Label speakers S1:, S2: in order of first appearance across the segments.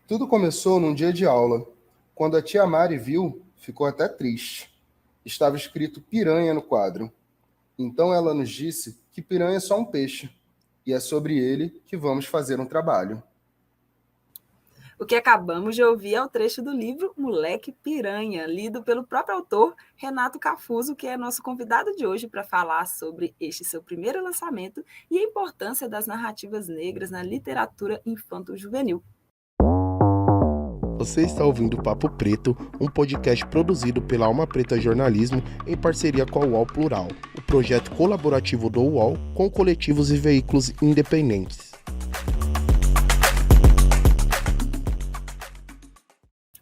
S1: Tudo começou num dia de aula. Quando a tia Mari viu, ficou até triste. Estava escrito piranha no quadro. Então ela nos disse que piranha é só um peixe, e é sobre ele que vamos fazer um trabalho.
S2: O que acabamos de ouvir é o trecho do livro Moleque Piranha, lido pelo próprio autor Renato Cafuso, que é nosso convidado de hoje para falar sobre este seu primeiro lançamento e a importância das narrativas negras na literatura infanto-juvenil.
S3: Você está ouvindo Papo Preto, um podcast produzido pela Alma Preta Jornalismo em parceria com a UOL Plural, o projeto colaborativo do UOL com coletivos e veículos independentes.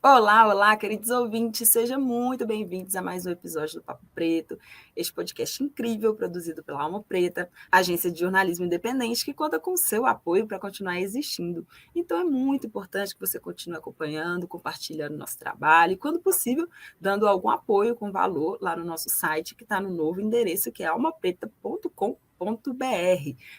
S2: Olá, queridos ouvintes, sejam muito bem-vindos a mais um episódio do Papo Preto, este podcast incrível produzido pela Alma Preta, agência de jornalismo independente que conta com o seu apoio para continuar existindo. Então é muito importante que você continue acompanhando, compartilhando nosso trabalho e, quando possível, dando algum apoio com valor lá no nosso site, que está no novo endereço, que é almapreta.com.br.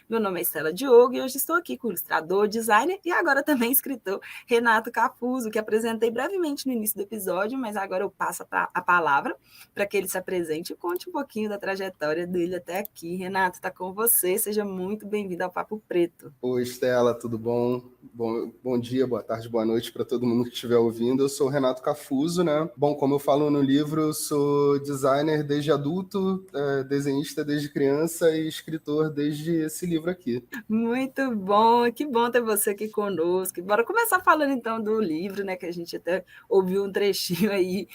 S2: Meu nome é Estela Diogo e hoje estou aqui com o ilustrador, designer e agora também escritor Renato Cafuso, que apresentei brevemente no início do episódio, mas agora eu passo a palavra para que ele se apresente e conte um pouquinho da trajetória dele até aqui. Renato, está com você, seja muito bem-vindo ao Papo Preto.
S1: Oi, Estela, tudo bom? Bom dia, boa tarde, boa noite para todo mundo que estiver ouvindo. Eu sou o Renato Cafuso, né? Bom, como eu falo no livro, eu sou designer desde adulto, desenhista desde criança e escritor desde esse livro aqui.
S2: Muito bom, que bom ter você aqui conosco. Bora começar falando então do livro, né? Que a gente até ouviu um trechinho aí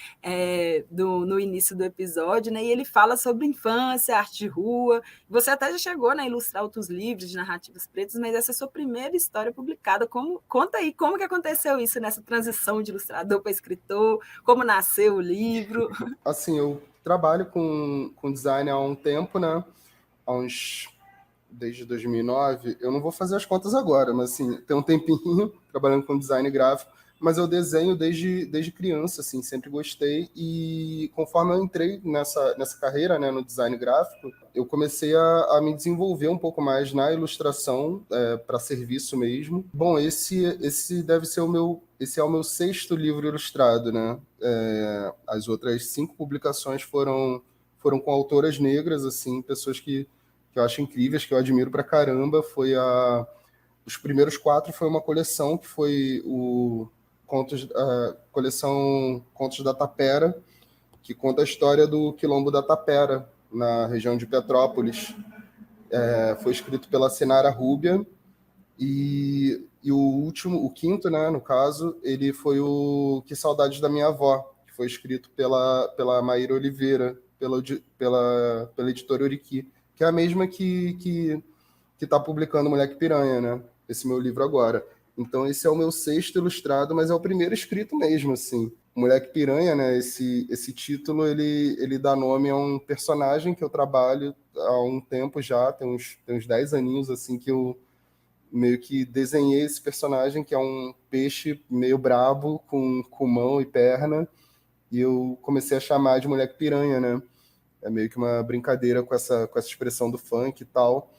S2: no início do episódio, né? E ele fala sobre infância, arte de rua. Você até já chegou, né, a ilustrar outros livros de narrativas pretas, mas essa é a sua primeira história publicada. Conta aí como que aconteceu isso nessa transição de ilustrador para escritor, como nasceu o livro.
S1: Assim, eu trabalho com design há um tempo, né? Desde 2009, eu não vou fazer as contas agora, mas assim, tem um tempinho trabalhando com design gráfico, mas eu desenho desde criança, assim, sempre gostei, e conforme eu entrei nessa carreira, né, no design gráfico, eu comecei a me desenvolver um pouco mais na ilustração, para serviço mesmo. Bom, esse deve ser esse é o meu sexto livro ilustrado, né? As outras 5 publicações foram com autoras negras, assim, pessoas que eu acho incríveis, que eu admiro pra caramba. Os primeiros 4 foi uma coleção, que foi a coleção Contos da Tapera, que conta a história do Quilombo da Tapera, na região de Petrópolis. Foi escrito pela Sinara Rúbia, e o quinto, né, no caso, ele foi o Que Saudades da Minha Avó, que foi escrito pela Maíra Oliveira, pela editora Oriqui, que é a mesma que está publicando Moleque Piranha, né? Esse meu livro agora. Então, esse é o meu sexto ilustrado, mas é o primeiro escrito mesmo, assim. Moleque Piranha, né? Esse título, ele dá nome a um personagem que eu trabalho há um tempo já, tem uns 10 aninhos, assim, que eu meio que desenhei esse personagem, que é um peixe meio brabo, com mão e perna, e eu comecei a chamar de Moleque Piranha, né? É meio que uma brincadeira com essa expressão do funk e tal.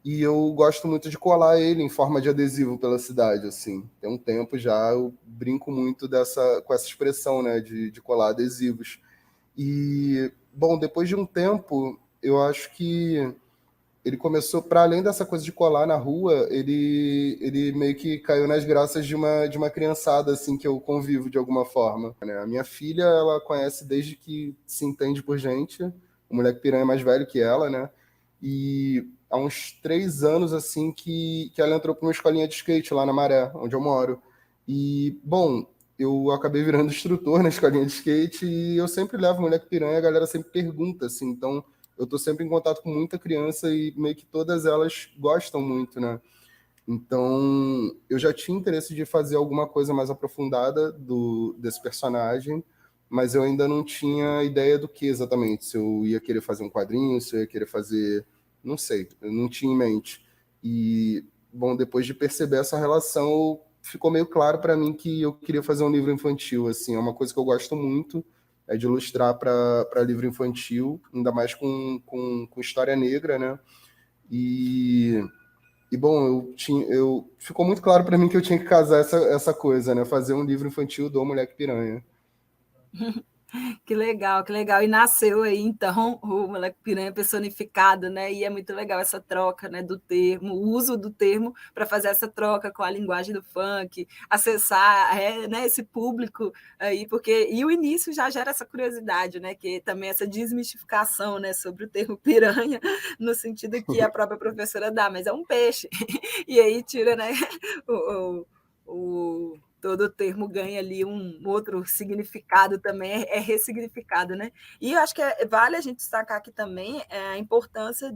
S1: E eu gosto muito de colar ele em forma de adesivo pela cidade, assim. Tem um tempo já, eu brinco muito com essa expressão, né, de colar adesivos. E, bom, depois de um tempo, eu acho que ele começou, para além dessa coisa de colar na rua, ele meio que caiu nas graças de uma criançada, assim, que eu convivo de alguma forma, né? A minha filha, ela conhece desde que se entende por gente. O Moleque Piranha é mais velho que ela, né? E há uns 3 anos, assim, que ela entrou para uma escolinha de skate lá na Maré, onde eu moro. E, bom, eu acabei virando instrutor na escolinha de skate, e eu sempre levo o Moleque Piranha, a galera sempre pergunta, assim. Então eu tô sempre em contato com muita criança e meio que todas elas gostam muito, né? Então, eu já tinha interesse de fazer alguma coisa mais aprofundada desse personagem, mas eu ainda não tinha ideia do que exatamente. Se eu ia querer fazer um quadrinho, se eu ia querer fazer... Não sei, eu não tinha em mente. E, bom, depois de perceber essa relação, ficou meio claro para mim que eu queria fazer um livro infantil, assim. É uma coisa que eu gosto muito, é de ilustrar para livro infantil, ainda mais com história negra, né? E E bom, ficou muito claro para mim que eu tinha que casar essa coisa, né? Fazer um livro infantil do Moleque Piranha.
S2: Que legal, que legal. E nasceu aí, então, o Moleque Piranha personificado, né? E é muito legal essa troca, né, do termo, o uso do termo para fazer essa troca com a linguagem do funk, acessar, né, esse público aí, porque e o início já gera essa curiosidade, né? Que também essa desmistificação, né, sobre o termo piranha, no sentido que a própria professora dá, mas é um peixe. E aí tira, né, todo o termo ganha ali um outro significado também, é ressignificado, né? E eu acho que vale a gente destacar aqui também a importância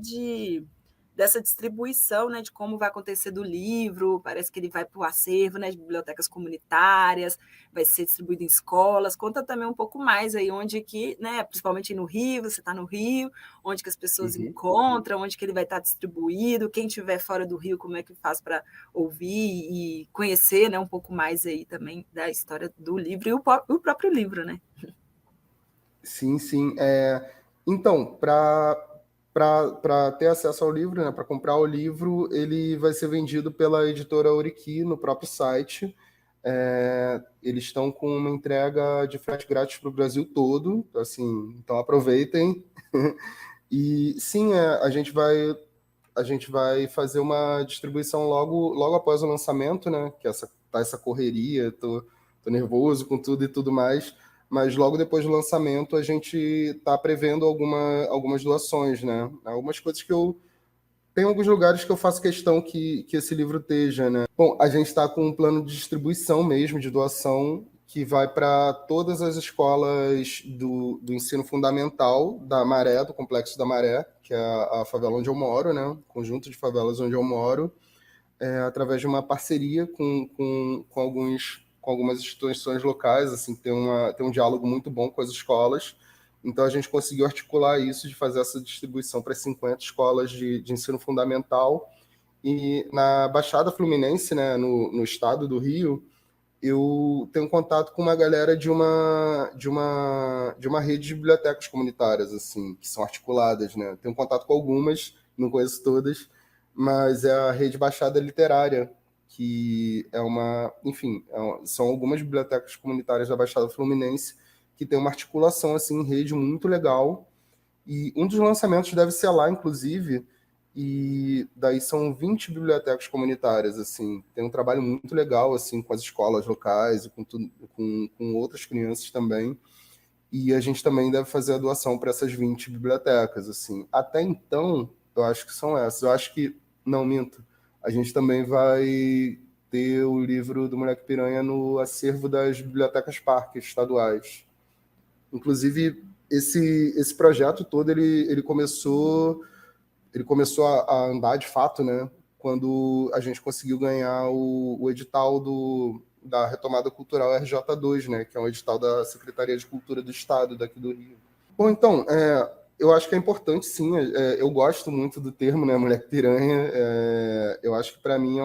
S2: dessa distribuição, né, de como vai acontecer do livro, parece que ele vai para o acervo, né, de bibliotecas comunitárias, vai ser distribuído em escolas, conta também um pouco mais aí onde que, né, principalmente no Rio, você está no Rio, onde que as pessoas encontram, onde que ele vai estar distribuído, quem estiver fora do Rio, como é que faz para ouvir e conhecer, né, um pouco mais aí também da história do livro e o próprio livro, né?
S1: Sim, sim. Então, para ter acesso ao livro, né, para comprar o livro, ele vai ser vendido pela editora Oriqui no próprio site. Eles estão com uma entrega de frete grátis para o Brasil todo, assim, então aproveitem. E sim, a gente vai fazer uma distribuição logo após o lançamento, né? Que essa correria, tô nervoso com tudo e tudo mais, mas logo depois do lançamento a gente está prevendo algumas doações, né? Algumas coisas que eu tem alguns lugares que eu faço questão que esse livro esteja, né? Bom, a gente está com um plano de distribuição mesmo, de doação, que vai para todas as escolas do ensino fundamental da Maré, do Complexo da Maré, que é a favela onde eu moro, né? O conjunto de favelas onde eu moro, através de uma parceria com algumas instituições locais, assim, tem um diálogo muito bom com as escolas. Então, a gente conseguiu articular isso, de fazer essa distribuição para 50 escolas de ensino fundamental. E na Baixada Fluminense, né, no estado do Rio, eu tenho contato com uma galera de uma rede de bibliotecas comunitárias, assim, que são articuladas, né? Tenho contato com algumas, não conheço todas, mas é a Rede Baixada Literária, que enfim, são algumas bibliotecas comunitárias da Baixada Fluminense que tem uma articulação, assim, em rede muito legal. E um dos lançamentos deve ser lá, inclusive, e daí são 20 bibliotecas comunitárias, assim. Tem um trabalho muito legal, assim, com as escolas locais e com outras crianças também. E a gente também deve fazer a doação para essas 20 bibliotecas, assim. Até então, eu acho que são essas. Eu acho que, não, minto, a gente também vai ter o livro do Moleque Piranha no acervo das bibliotecas parques estaduais. Inclusive, esse projeto todo, ele começou a andar de fato, né, quando a gente conseguiu ganhar o edital da Retomada Cultural RJ2, né, que é um edital da Secretaria de Cultura do Estado daqui do Rio. Bom, então, eu acho que é importante, sim. Eu gosto muito do termo, né, Moleque Piranha. Eu acho que para mim é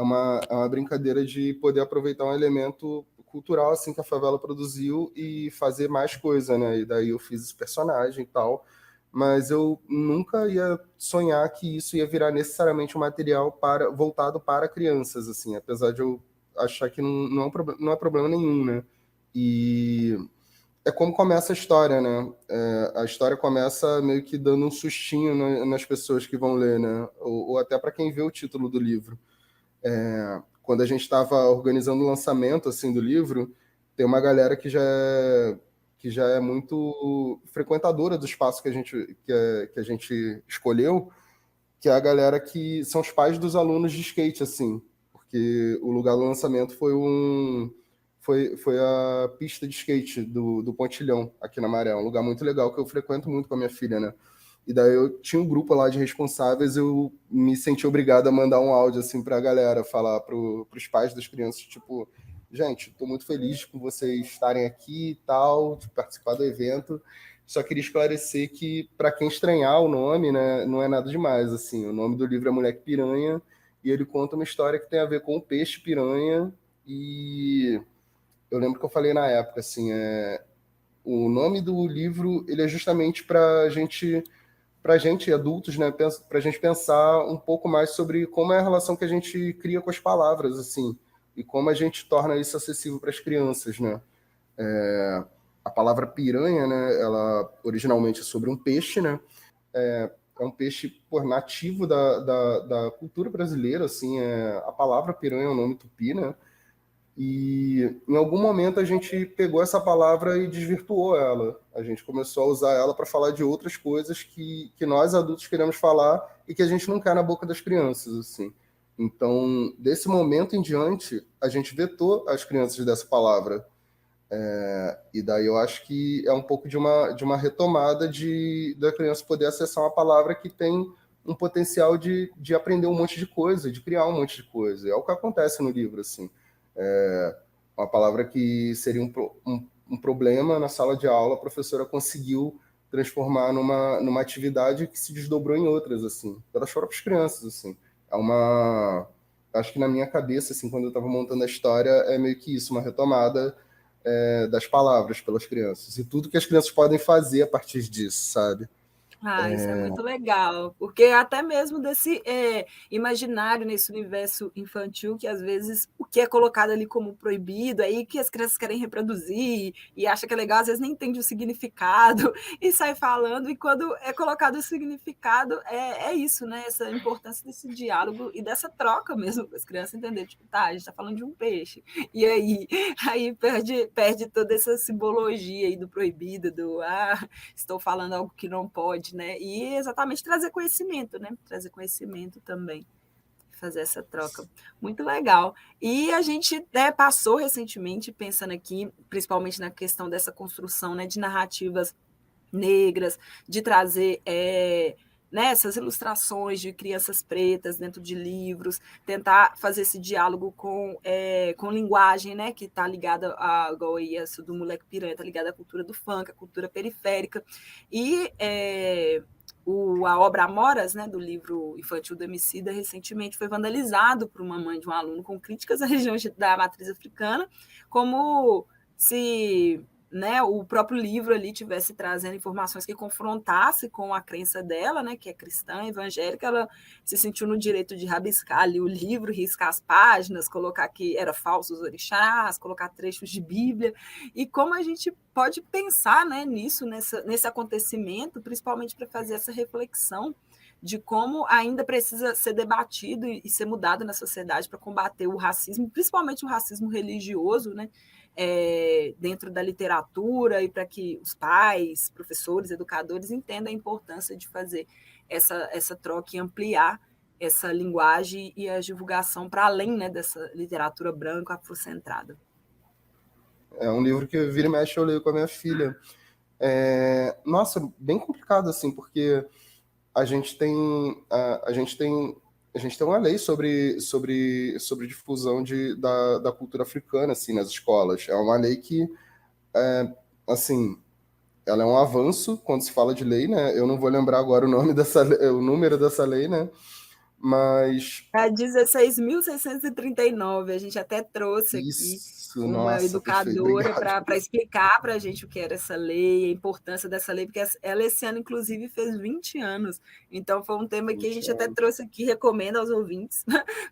S1: uma brincadeira de poder aproveitar um elemento cultural, assim, que a favela produziu e fazer mais coisa, né? E daí eu fiz esse personagem e tal, mas eu nunca ia sonhar que isso ia virar necessariamente um material voltado para crianças, assim, apesar de eu achar que não é problema nenhum, né? E é como começa a história, né? A história começa meio que dando um sustinho nas pessoas que vão ler, né? Ou até para quem vê o título do livro. Quando a gente estava organizando o lançamento, assim, do livro, tem uma galera que já é muito frequentadora do espaço que a gente escolheu, que é a galera que são os pais dos alunos de skate, assim, porque o lugar do lançamento foi a pista de skate do Pontilhão, aqui na Maré, um lugar muito legal que eu frequento muito com a minha filha, né? E daí eu tinha um grupo lá de responsáveis, eu me senti obrigado a mandar um áudio assim para a galera, falar pros pais das crianças, tipo, gente, estou muito feliz com vocês estarem aqui e tal, de participar do evento. Só queria esclarecer que, para quem estranhar o nome, né, não é nada demais, assim. O nome do livro é Moleque Piranha, e ele conta uma história que tem a ver com o peixe piranha. E eu lembro que eu falei na época, assim, o nome do livro, ele é justamente para para a gente, adultos, né, para a gente pensar um pouco mais sobre como é a relação que a gente cria com as palavras, assim, e como a gente torna isso acessível para as crianças, né? A palavra piranha, né, ela originalmente é sobre um peixe, né? É um peixe nativo da cultura brasileira, assim, a palavra piranha é um nome tupi, né? E em algum momento a gente pegou essa palavra e desvirtuou ela. A gente começou a usar ela para falar de outras coisas que nós adultos queremos falar e que a gente não quer na boca das crianças, assim. Então, desse momento em diante, a gente vetou as crianças dessa palavra. E daí eu acho que é um pouco de uma retomada da criança poder acessar uma palavra que tem um potencial de aprender um monte de coisa, de criar um monte de coisa. É o que acontece no livro, assim. Uma palavra que seria um problema na sala de aula, a professora conseguiu transformar numa atividade que se desdobrou em outras, assim, pelas próprias crianças, assim. Acho que na minha cabeça, assim, quando eu estava montando a história, é meio que isso, uma retomada das palavras pelas crianças. E tudo que as crianças podem fazer a partir disso, sabe?
S2: Isso é muito legal, porque até mesmo desse imaginário nesse universo infantil, que às vezes o que é colocado ali como proibido, aí que as crianças querem reproduzir e acha que é legal, às vezes nem entende o significado e sai falando, e quando é colocado o significado, é isso, né? Essa importância desse diálogo e dessa troca mesmo, para as crianças entenderem, tipo, tá, a gente está falando de um peixe, e aí perde toda essa simbologia aí do proibido, estou falando algo que não pode, né? E exatamente trazer conhecimento, né? Trazer conhecimento também, fazer essa troca. Muito legal. E a gente passou recentemente, pensando aqui, principalmente na questão dessa construção, né, de narrativas negras, de trazer essas ilustrações de crianças pretas dentro de livros, tentar fazer esse diálogo com linguagem, né, que está ligada igual isso do Moleque Piranha, está ligada à cultura do funk, à cultura periférica. E a obra Amoras, né, do livro infantil do Emicida, recentemente foi vandalizado por uma mãe de um aluno com críticas à região da matriz africana, como se, né, o próprio livro ali tivesse trazendo informações que confrontasse com a crença dela, né, que é cristã, evangélica. Ela se sentiu no direito de rabiscar ali o livro, riscar as páginas, colocar que era falso os orixás, colocar trechos de Bíblia, e como a gente pode pensar, né, nisso, nesse acontecimento, principalmente para fazer essa reflexão de como ainda precisa ser debatido e ser mudado na sociedade para combater o racismo, principalmente o racismo religioso, né, dentro da literatura, e para que os pais, professores, educadores entendam a importância de fazer essa troca e ampliar essa linguagem e a divulgação para além, né, dessa literatura branca afrocentrada.
S1: É um livro que vira e mexe eu leio com a minha filha. Nossa, bem complicado, assim, porque a gente tem uma lei sobre difusão da cultura africana, assim, nas escolas. É uma lei que, assim, ela é um avanço quando se fala de lei, né? Eu não vou lembrar agora o número dessa lei, né? Mas...
S2: É 16.639, a gente até trouxe aqui
S1: Isso,
S2: uma
S1: nossa, perfeito,
S2: educadora
S1: obrigado.
S2: para explicar para a gente o que era essa lei, a importância dessa lei, porque ela esse ano, inclusive, fez 20 anos. Então, foi um tema que a gente até trouxe aqui, recomendo aos ouvintes,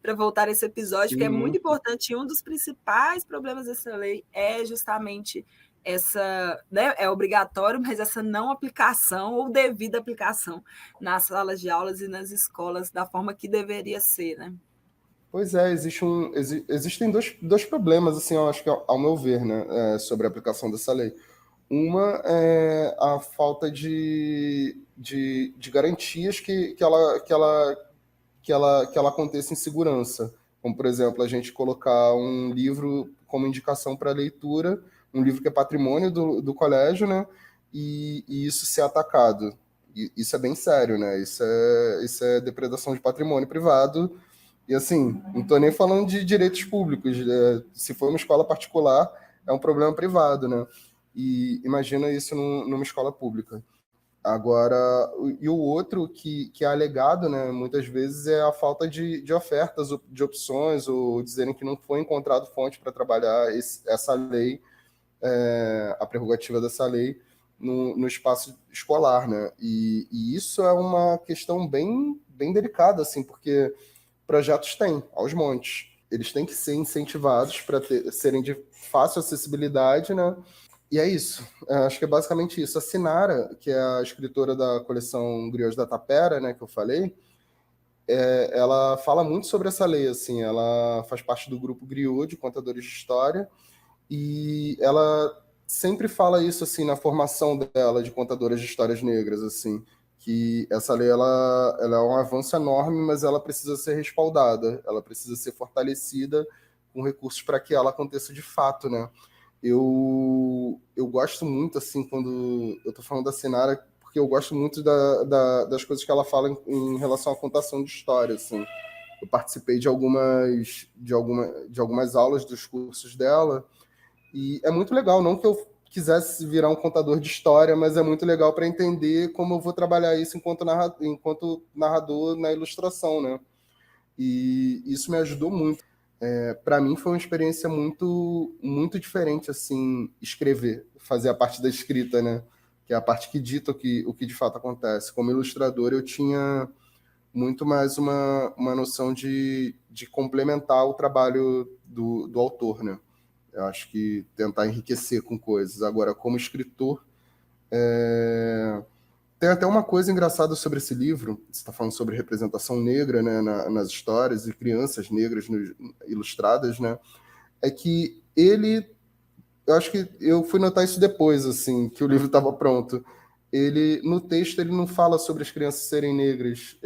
S2: para voltar a esse episódio,
S1: Sim.
S2: que é muito importante. E um dos principais problemas dessa lei é justamente essa, né, é obrigatório, mas essa não aplicação ou devida aplicação nas salas de aulas e nas escolas da forma que deveria ser, né?
S1: Pois é, existem dois problemas, assim, eu acho que ao meu ver, né, sobre a aplicação dessa lei. Uma é a falta de garantias que ela aconteça em segurança. Como, por exemplo, a gente colocar um livro como indicação para leitura, um livro que é patrimônio do colégio, né, e isso ser atacado. Isso é bem sério, né? Isso é depredação de patrimônio privado. E assim, não estou nem falando de direitos públicos. Se for uma escola particular, é um problema privado, né? E imagina isso numa escola pública. Agora, e o outro que é alegado, né, muitas vezes, é a falta de ofertas, de opções, ou dizerem que não foi encontrado fonte para trabalhar essa lei, a prerrogativa dessa lei, no espaço escolar, né? E isso é uma questão bem, bem delicada, assim, porque projetos têm, aos montes. Eles têm que ser incentivados para serem de fácil acessibilidade, né? E é isso. Acho que é basicamente isso. A Sinara, que é a escritora da coleção Griots da Tapera, né, que eu falei, ela fala muito sobre essa lei, assim. Ela faz parte do grupo Griot, de contadores de história, e ela sempre fala isso, assim, na formação dela de contadoras de histórias negras, assim, que essa lei, ela é um avanço enorme, mas ela precisa ser respaldada, ela precisa ser fortalecida com recursos para que ela aconteça de fato, né? Eu gosto muito, assim, quando eu tô falando da Sinara, porque eu gosto muito das coisas que ela fala em relação à contação de história, assim. Eu participei de algumas aulas dos cursos dela, e é muito legal, não que eu quisesse virar um contador de história, mas é muito legal para entender como eu vou trabalhar isso enquanto narrador na ilustração, né? E isso me ajudou muito. Para mim foi uma experiência muito, muito diferente, assim, escrever, fazer a parte da escrita, né? Que é a parte que dita o que de fato acontece. Como ilustrador, eu tinha muito mais uma noção de complementar o trabalho do autor, né? Eu acho que tentar enriquecer com coisas. Agora, como escritor, tem até uma coisa engraçada sobre esse livro. Você está falando sobre representação negra, né, nas histórias e crianças negras ilustradas, né? É que eu acho que eu fui notar isso depois, assim, que o livro estava pronto. No texto, ele não fala sobre as crianças serem negras,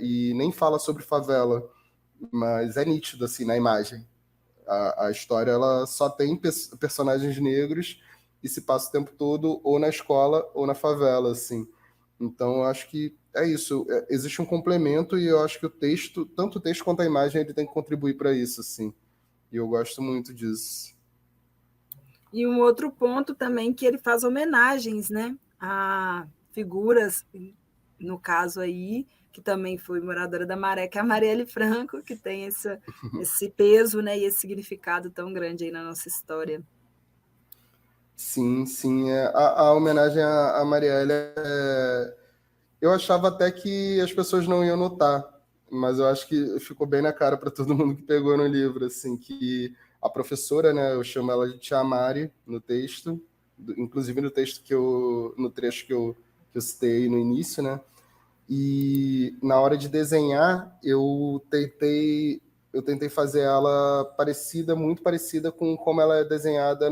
S1: e nem fala sobre favela, mas é nítido, assim, na imagem. A história, ela só tem personagens negros e se passa o tempo todo ou na escola ou na favela, assim. Então, eu acho que é isso. Existe um complemento e eu acho que o texto, tanto o texto quanto a imagem, ele tem que contribuir para isso, assim. E eu gosto muito disso.
S2: E um outro ponto também que ele faz homenagens, né, a figuras, no caso aí, que também foi moradora da Maré, que é a Marielle Franco, que tem esse peso, né, e esse significado tão grande aí na nossa história.
S1: Sim, sim. A homenagem à Marielle, eu achava até que as pessoas não iam notar, mas eu acho que ficou bem na cara para todo mundo que pegou no livro, assim, que a professora, né, eu chamo ela de Tia Mari no texto, inclusive no trecho que eu citei no início, né, e na hora de desenhar, eu tentei fazer ela muito parecida com como ela é desenhada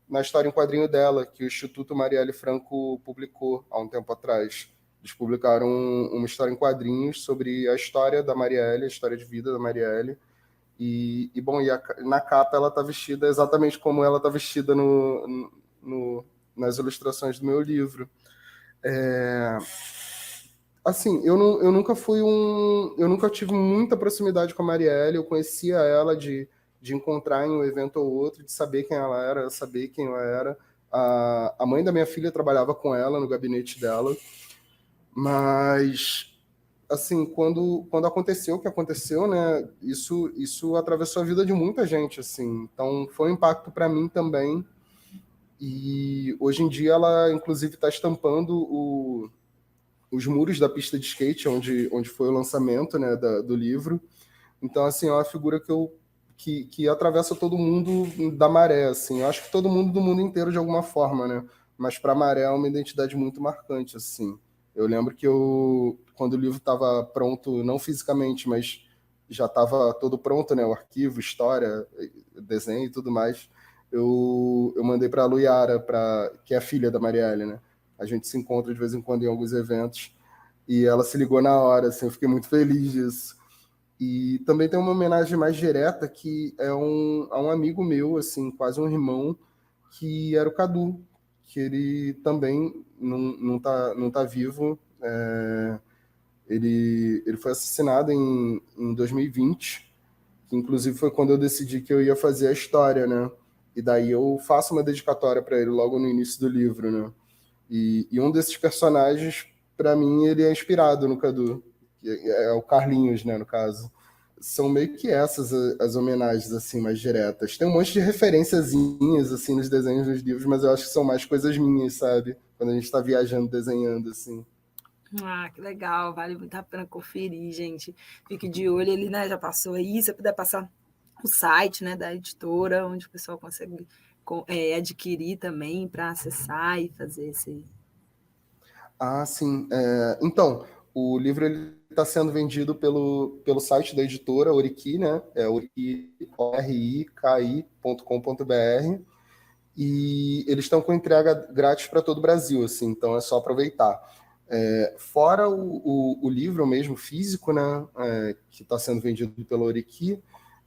S1: na história em quadrinho dela, que o Instituto Marielle Franco publicou há um tempo atrás. Eles publicaram uma história em quadrinhos sobre a história da Marielle, a história de vida da Marielle. Bom, na capa ela está vestida exatamente como ela está vestida nas ilustrações do meu livro. Assim, eu nunca tive muita proximidade com a Marielle, eu conhecia ela de encontrar em um evento ou outro, de saber quem ela era, saber quem eu era. A mãe da minha filha trabalhava com ela no gabinete dela, mas, assim, quando aconteceu o que aconteceu, né, isso atravessou a vida de muita gente, assim, então foi um impacto para mim também, e hoje em dia ela, inclusive, está estampando os muros da pista de skate, onde foi o lançamento, né, do livro. Então, assim, é uma figura que atravessa todo mundo da Maré, assim. Eu acho que todo mundo do mundo inteiro de alguma forma, né? Mas para a Maré é uma identidade muito marcante, assim. Eu lembro que quando o livro estava pronto, não fisicamente, mas já estava todo pronto, né? O arquivo, história, desenho e tudo mais. Eu mandei para a Luiara, que é a filha da Marielle, né? A gente se encontra de vez em quando em alguns eventos e ela se ligou na hora, assim, eu fiquei muito feliz disso. E também tem uma homenagem mais direta que é a um amigo meu, assim, quase um irmão, que era o Cadu, que ele também não tá vivo. Ele foi assassinado em 2020, que inclusive foi quando eu decidi que eu ia fazer a história, né? E daí eu faço uma dedicatória para ele logo no início do livro, né? E um desses personagens, para mim, ele é inspirado no Cadu, que é o Carlinhos, né, no caso. são meio que essas as homenagens assim mais diretas. Tem um monte de referenciazinhas assim nos desenhos dos livros, mas eu acho que são mais coisas minhas, sabe? Quando a gente está viajando, desenhando assim.
S2: Ah, que legal, vale muito a pena conferir, gente. Fique de olho, ele, né, já passou aí, se puder passar o site, né, da editora, onde o pessoal consegue adquirir também para acessar e fazer esse.
S1: Ah, sim. Então, o livro está sendo vendido pelo site da editora Oriki, né? É oriki.com.br, e eles estão com entrega grátis para todo o Brasil, assim, então é só aproveitar. Fora o livro mesmo físico, né? Que está sendo vendido pela Oriki,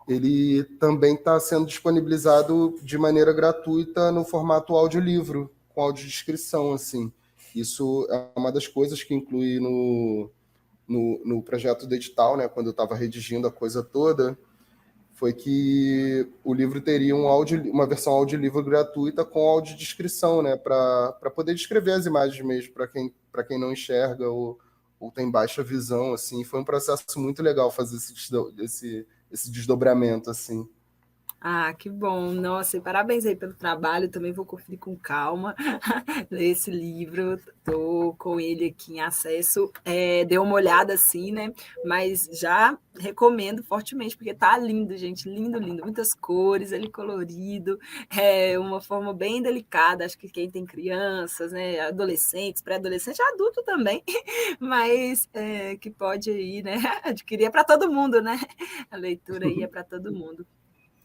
S1: ele também está sendo disponibilizado de maneira gratuita no formato audiolivro, com audiodescrição, assim. Isso é uma das coisas que inclui no projeto do edital, né, quando eu estava redigindo a coisa toda, foi que o livro teria uma versão audiolivro gratuita com audiodescrição, né, para poder descrever as imagens mesmo, para quem não enxerga ou tem baixa visão, assim. Foi um processo muito legal fazer esse desdobramento, assim.
S2: Ah, que bom. Nossa, e parabéns aí pelo trabalho. Também vou conferir com calma ler esse livro. Estou com ele aqui em acesso. Dei uma olhada assim, né? Mas já recomendo fortemente, porque tá lindo, gente. Lindo, lindo. Muitas cores, ele colorido. Uma forma bem delicada. Acho que quem tem crianças, né? Adolescentes, pré-adolescente, adulto também, mas que pode aí, né? Adquirir é para todo mundo, né? A leitura aí é para todo mundo.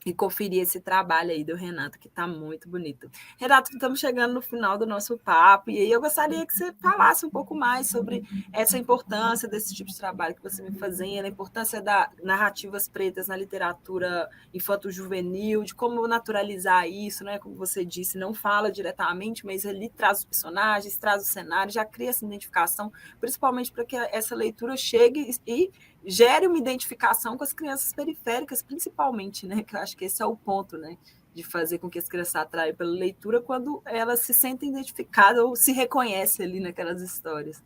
S2: E conferir esse trabalho aí do Renato, que está muito bonito. Renato, estamos chegando no final do nosso papo, e aí eu gostaria que você falasse um pouco mais sobre essa importância desse tipo de trabalho que você vem fazendo, a importância das narrativas pretas na literatura infanto-juvenil, de como naturalizar isso, né? Como você disse, não fala diretamente, mas ele traz os personagens, traz o cenário, já cria essa identificação, principalmente para que essa leitura chegue e gere uma identificação com as crianças periféricas, principalmente, né? Que eu acho que esse é o ponto, né? De fazer com que as crianças atraem pela leitura quando elas se sentem identificadas ou se reconhecem ali naquelas histórias.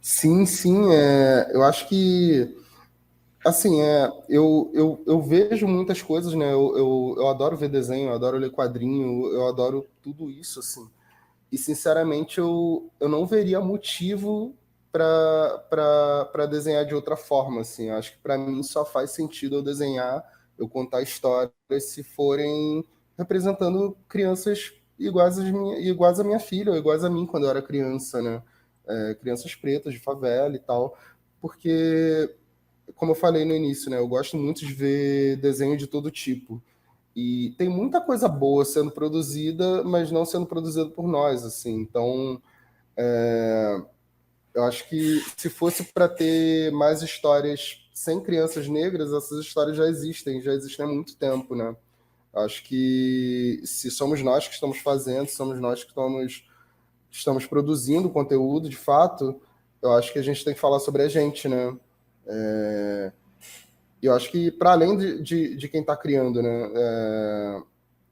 S1: Sim, sim. Eu acho que, assim, eu vejo muitas coisas, né? Eu adoro ver desenho, eu adoro ler quadrinho, eu adoro tudo isso, assim. E, sinceramente, eu não veria motivo para desenhar de outra forma, assim. Eu acho que, para mim, só faz sentido eu desenhar, eu contar histórias se forem representando crianças iguais à minha filha, ou iguais a mim quando eu era criança, né? Crianças pretas de favela e tal. Porque, como eu falei no início, né? Eu gosto muito de ver desenho de todo tipo. E tem muita coisa boa sendo produzida, mas não sendo produzida por nós, assim. Então, eu acho que se fosse para ter mais histórias sem crianças negras, essas histórias já existem há muito tempo, né? Eu acho que se somos nós que estamos fazendo, somos nós que estamos produzindo conteúdo, de fato, eu acho que a gente tem que falar sobre a gente, né? E eu acho que, para além de quem está criando, né?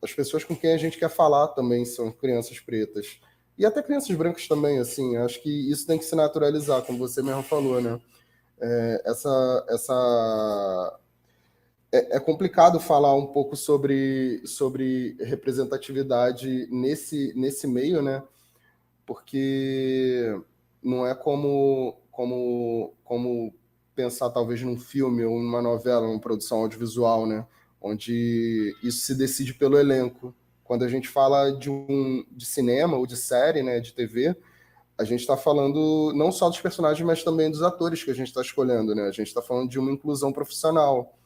S1: As pessoas com quem a gente quer falar também são crianças pretas. E até crianças brancas também, assim. Acho que isso tem que se naturalizar, como você mesmo falou, né? É complicado falar um pouco sobre representatividade nesse meio, né? Porque não é como pensar talvez num filme ou numa novela, numa produção audiovisual, né? Onde isso se decide pelo elenco. Quando a gente fala de cinema ou de série, né, de TV, a gente está falando não só dos personagens, mas também dos atores que a gente está escolhendo, né? A gente está falando de uma inclusão profissional.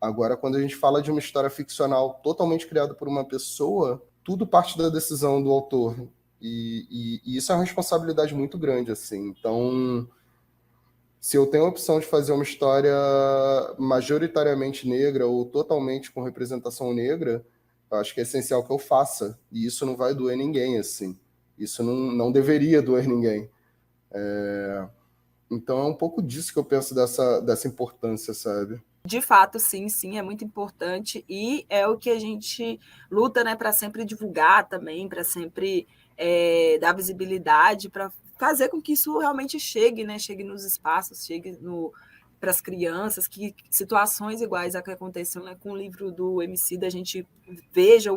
S1: Agora, quando a gente fala de uma história ficcional totalmente criada por uma pessoa, tudo parte da decisão do autor. E isso é uma responsabilidade muito grande, assim. Então, se eu tenho a opção de fazer uma história majoritariamente negra ou totalmente com representação negra, eu acho que é essencial que eu faça. E isso não vai doer ninguém, assim. Isso não deveria doer ninguém. Então, é um pouco disso que eu penso dessa importância, sabe?
S2: De fato, sim, sim, é muito importante e é o que a gente luta, né, para sempre divulgar também, para sempre dar visibilidade, para fazer com que isso realmente chegue, né, chegue nos espaços, chegue para as crianças, que situações iguais a que aconteceu, né, com o livro do Emicida, a gente veja,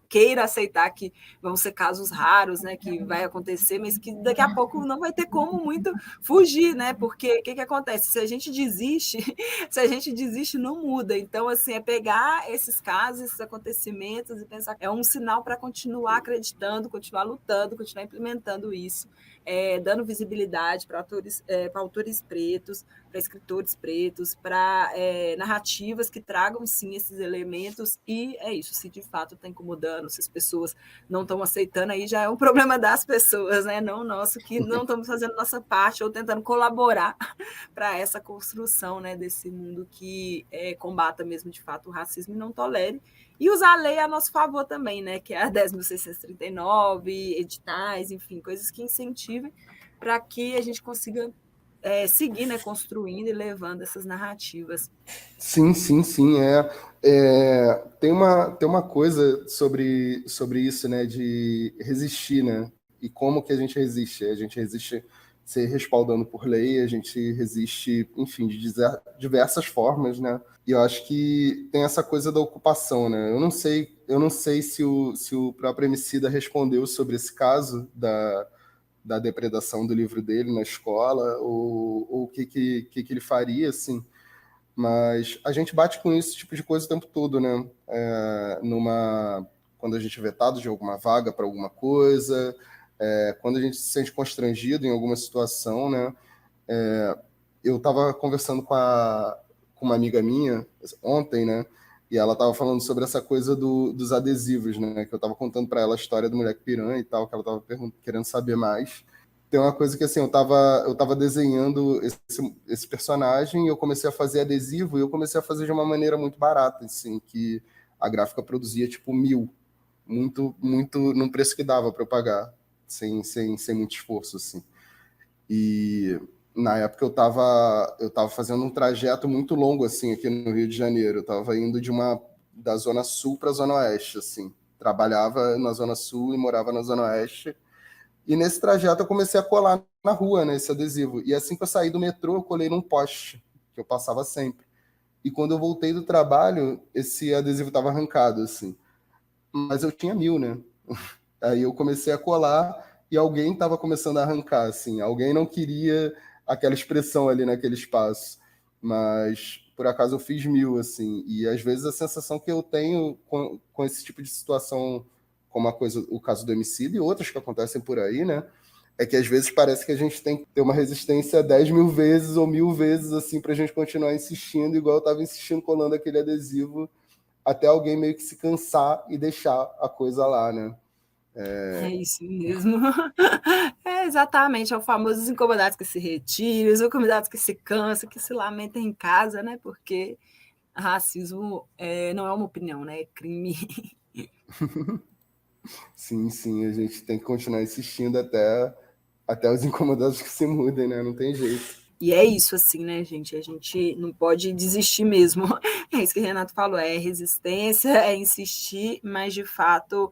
S2: queira aceitar que vão ser casos raros, né, que vai acontecer, mas que daqui a pouco não vai ter como muito fugir, né, porque o que acontece? Se a gente desiste, não muda. Então, assim, é pegar esses casos, esses acontecimentos e pensar que é um sinal para continuar acreditando, continuar lutando, continuar implementando isso, dando visibilidade para autores pretos, para escritores pretos, para narrativas que tragam, sim, esses elementos, e é isso, se de fato está incomodando, se as pessoas não estão aceitando, aí já é um problema das pessoas, né? Não nosso, que não estamos fazendo nossa parte ou tentando colaborar para essa construção, né, desse mundo que combata mesmo, de fato, o racismo e não tolere, e usar a lei a nosso favor também, né, que é a 10.639, editais, enfim, coisas que incentivem para que a gente consiga seguir, né, construindo e levando essas narrativas.
S1: Sim, sim, sim. Tem uma coisa sobre isso, né, de resistir, né? E como que a gente resiste? A gente resiste se respaldando por lei, a gente resiste, enfim, de diversas formas, né? E eu acho que tem essa coisa da ocupação, né? Eu não sei se o próprio Emicida respondeu sobre esse caso da depredação do livro dele na escola, ou o que ele faria, assim. Mas a gente bate com esse tipo de coisa o tempo todo, né? Quando a gente é vetado de alguma vaga para alguma coisa, quando a gente se sente constrangido em alguma situação, né? Eu estava conversando com uma amiga minha ontem, né? E ela estava falando sobre essa coisa dos adesivos, né? Que eu estava contando para ela a história do moleque piranha e tal, que ela estava querendo saber mais. Tem uma coisa que, assim, eu tava desenhando esse personagem e eu comecei a fazer adesivo e eu comecei a fazer de uma maneira muito barata, assim, que a gráfica produzia, tipo, 1.000. Muito, muito, num preço que dava para eu pagar, sem muito esforço, assim. E na época eu tava fazendo um trajeto muito longo, assim, aqui no Rio de Janeiro. Eu tava indo da Zona Sul para a Zona Oeste, assim. Trabalhava na Zona Sul e morava na Zona Oeste. E nesse trajeto eu comecei a colar na rua, né, esse adesivo. E assim que eu saí do metrô, eu colei num poste, que eu passava sempre. E quando eu voltei do trabalho, esse adesivo estava arrancado, assim. Mas eu tinha 1.000, né? Aí eu comecei a colar e alguém estava começando a arrancar, assim. Alguém não queria aquela expressão ali naquele espaço. Mas, por acaso, eu fiz 1.000, assim. E, às vezes, a sensação que eu tenho com esse tipo de situação, como o caso do homicídio e outras que acontecem por aí, né? É que, às vezes, parece que a gente tem que ter uma resistência 10.000 vezes ou 1.000 vezes, assim, para a gente continuar insistindo, igual eu estava insistindo colando aquele adesivo, até alguém meio que se cansar e deixar a coisa lá, né?
S2: É isso mesmo. É exatamente, é o famoso os incomodados que se retiram, os incomodados que se cansam, que se lamentam em casa, né? Porque racismo não é uma opinião, né? É crime.
S1: Sim, sim, a gente tem que continuar insistindo até os incomodados que se mudem, né? Não tem jeito.
S2: E é isso, assim, né, gente? A gente não pode desistir mesmo. É isso que o Renato falou, é resistência, é insistir, mas, de fato,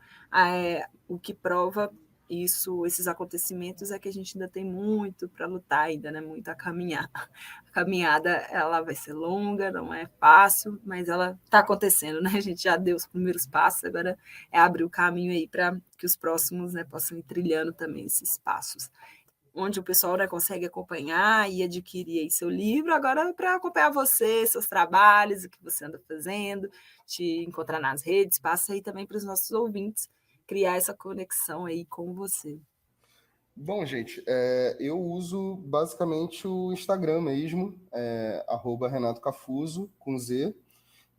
S2: o que prova isso, esses acontecimentos, é que a gente ainda tem muito para lutar ainda, né? Muito a caminhar. A caminhada, ela vai ser longa, não é fácil, mas ela está acontecendo, né? A gente já deu os primeiros passos, agora é abrir o caminho aí para que os próximos, né, possam ir trilhando também esses passos, onde o pessoal, né, consegue acompanhar e adquirir aí seu livro. Agora, para acompanhar você, seus trabalhos, o que você anda fazendo, te encontrar nas redes, passa aí também para os nossos ouvintes criar essa conexão aí com você.
S1: Bom, gente, eu uso basicamente o Instagram mesmo, @Renato Cafuso, com Z,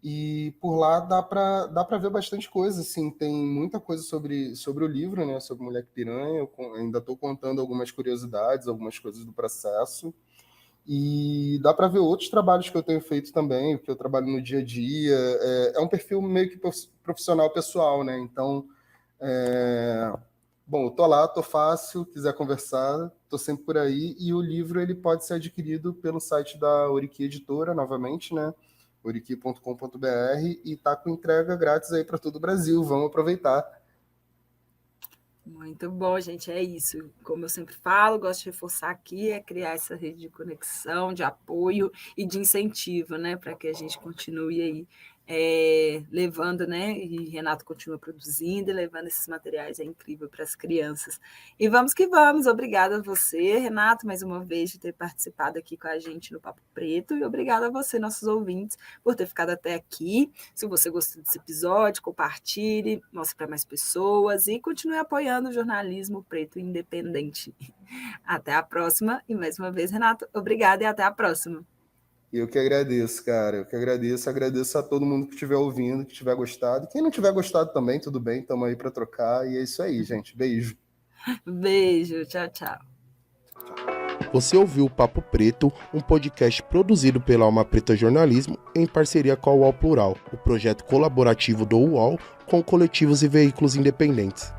S1: e por lá dá pra ver bastante coisa, assim, tem muita coisa sobre o livro, né, sobre Moleque Piranha. Eu ainda estou contando algumas curiosidades, algumas coisas do processo, e dá para ver outros trabalhos que eu tenho feito também, o que eu trabalho no dia a dia. É um perfil meio que profissional pessoal, né, então... é, Bom, eu tô lá, tô fácil, quiser conversar, tô sempre por aí. E o livro ele pode ser adquirido pelo site da Oriqui Editora, novamente, né? oriqui.com.br, e tá com entrega grátis aí para todo o Brasil. Vamos aproveitar.
S2: Muito bom, gente, é isso. Como eu sempre falo, gosto de reforçar aqui, é criar essa rede de conexão, de apoio e de incentivo, né, para que a gente continue aí levando, né, e Renato continua produzindo e levando esses materiais, é incrível para as crianças. E vamos que vamos, obrigada a você, Renato, mais uma vez, de ter participado aqui com a gente no Papo Preto, e obrigada a você, nossos ouvintes, por ter ficado até aqui. Se você gostou desse episódio, compartilhe, mostre para mais pessoas e continue apoiando o jornalismo preto independente. Até a próxima, e mais uma vez, Renato, obrigada e até a próxima.
S1: Eu que agradeço, cara. Eu que agradeço a todo mundo que estiver ouvindo, que tiver gostado. Quem não tiver gostado também, tudo bem, estamos aí para trocar. E é isso aí, gente. Beijo.
S2: Beijo, tchau, tchau.
S3: Você ouviu o Papo Preto, um podcast produzido pela Alma Preta Jornalismo em parceria com a UOL Plural, o projeto colaborativo do UOL com coletivos e veículos independentes.